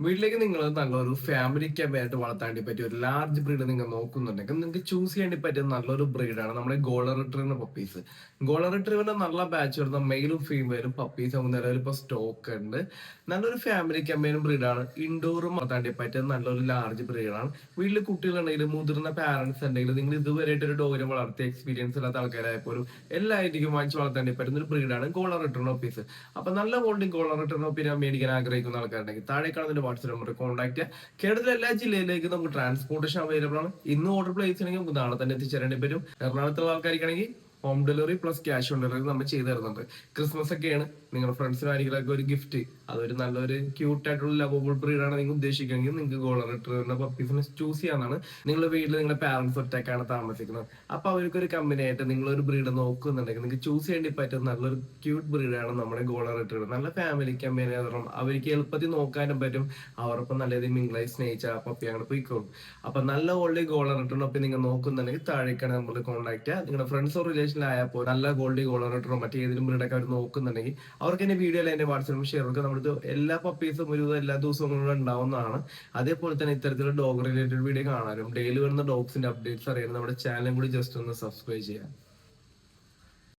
വീട്ടിലേക്ക് നിങ്ങൾ നല്ലൊരു ഫാമിലിക്ക് ആയിട്ട് വളർത്താൻ വേണ്ടി പറ്റിയ ഒരു ലാർജ് ബ്രീഡ് നിങ്ങൾ നോക്കുന്നുണ്ടെങ്കിൽ നിങ്ങൾക്ക് ചൂസ് ചെയ്യാൻ വേണ്ടി പറ്റിയ നല്ലൊരു ബ്രീഡാണ് നമ്മുടെ ഗോൾഡൻ റിട്രീവറിന്റെ പപ്പീസ്. ഗോൾഡൻ റിട്രീവറിന്റെ നല്ല ബാച്ച് വരുന്ന മെയിലും ഫീമെയിലും പപ്പീസ് ആകുന്ന നിലവിൽ ഇപ്പൊ സ്റ്റോക്ക് ഉണ്ട്. നല്ലൊരു ഫാമിലി കമ്പൈനും ബ്രീഡാണ്. ഇൻഡോറും വളർത്താൻ വേണ്ടി പറ്റിയ നല്ലൊരു ലാർജ് ബ്രീഡാണ്. വീട്ടിൽ കുട്ടികളുണ്ടെങ്കിലും മുതിർന്ന പാരന്റ്സ് ഉണ്ടെങ്കിലും നിങ്ങൾ ഇതുവരെയായിട്ട് ഒരു ഡോഗിനെ വളർത്തിയ എക്സ്പീരിയൻസ് ഇല്ലാത്ത ആൾക്കാരായപ്പോലും എല്ലായിരിക്കും വാങ്ങിച്ച് വളർത്താൻ വേണ്ടി പറ്റുന്ന ഒരു ബ്രീഡാണ് ഗോൾഡൻ റിട്രീവർ പപ്പീസ്. അപ്പൊ നല്ല ക്വാളിറ്റി ഗോൾഡൻ റിട്രീവർ പപ്പീനെ മേടിക്കാൻ ആഗ്രഹിക്കുന്ന ആൾക്കാരുണ്ടെങ്കിൽ താഴെ കാണുന്ന വാട്സ്ആപ്പ് നമ്പർ കോൺടാക്ട് ചെയ്യുക. കേരളത്തിലെ എല്ലാ ജില്ലയിലേക്കും നമുക്ക് ട്രാൻസ്പോർട്ടേഷൻ അവൈലബിൾ ആണ്. ഇന്ന് ഓർഡർ പ്ലേസ് ചെയ്യണമെങ്കിൽ നമുക്ക് നാളെ തന്നെ എത്തിച്ചേരേണ്ടി വരും. എറണാകുളത്തുള്ള ആൾക്കാർക്കാണെങ്കിൽ home delivery plus cash on delivery നമ്മൾ ചെയ്തു തരുന്നുണ്ട്. ക്രിസ്മസ് ഒക്കെയാണ്, നിങ്ങളുടെ ഫ്രണ്ട്സിനും ആരെങ്കിലുമൊക്കെ ഒരു ഗിഫ്റ്റ്, അതൊരു നല്ലൊരു ക്യൂട്ട് ആയിട്ടുള്ള ലവബിൾ ബ്രീഡാണ് നിങ്ങൾ ഉദ്ദേശിക്കുകയെങ്കിൽ നിങ്ങൾക്ക് ഗോൾഡൻ റിട്രീവറിന്റെ പപ്പീസിനെ ചൂസ് ചെയ്യാനാണ്. നിങ്ങളുടെ വീട്ടിൽ നിങ്ങളുടെ പാരന്റ്സ് ഒറ്റക്കാണ് താമസിക്കുന്നത്, അപ്പൊ അവർക്ക് ഒരു കമ്പനി ആയിട്ട് നിങ്ങളൊരു ബ്രീഡ് നോക്കുന്നുണ്ടെങ്കിൽ നിങ്ങൾക്ക് ചൂസ് ചെയ്യേണ്ടി പറ്റുന്ന നല്ലൊരു ക്യൂട്ട് ബ്രീഡാണ് നമ്മുടെ ഗോൾഡൻ റിട്രീവർ. നല്ല ഫാമിലി കമ്പനി ആയിരുന്നു, അവർക്ക് എളുപ്പത്തിൽ നോക്കാനും പറ്റും. അവരൊപ്പം നല്ല രീതിയിൽ മിംഗ്ലായി സ്നേഹിച്ച ആ പപ്പി അങ്ങനെ പോയിക്കോളും. അപ്പൊ നല്ല ഗോൾഡി ഗോൾഡൻ റിട്രീവർ പപ്പി നിങ്ങൾ നോക്കുന്നുണ്ടെങ്കിൽ താഴേക്കാണ് നമ്മൾ കോൺടാക്ട് ചെയ്യുക. നിങ്ങളുടെ ഫ്രണ്ട്സോ റിലേഷനിലായപ്പോൾ നല്ല ഗോൾഡി ഗോൾഡൻ റിട്രീവർ മറ്റേതെങ്കിലും ബ്രീഡൊക്കെ അവർ നോക്കുന്നുണ്ടെങ്കിൽ അവർക്ക് എന്റെ വീഡിയോയിൽ എന്റെ വാട്സാപ്പ് ഷെയർ കൊടുക്കുക. നമ്മുടെ എല്ലാ പപ്പീസും ഒരു എല്ലാ ദിവസവും കൂടെ ഉണ്ടാവുന്നതാണ്. അതേപോലെ തന്നെ ഇത്തരത്തിലുള്ള ഡോഗ് റിലേറ്റഡ് വീഡിയോ കാണാനും ഡെയിലി വരുന്ന ഡോഗ്സിന്റെ അപ്ഡേറ്റ്സ് അറിയാനും നമ്മുടെ ചാനലും കൂടി ജസ്റ്റ് ഒന്ന് സബ്സ്ക്രൈബ് ചെയ്യാം.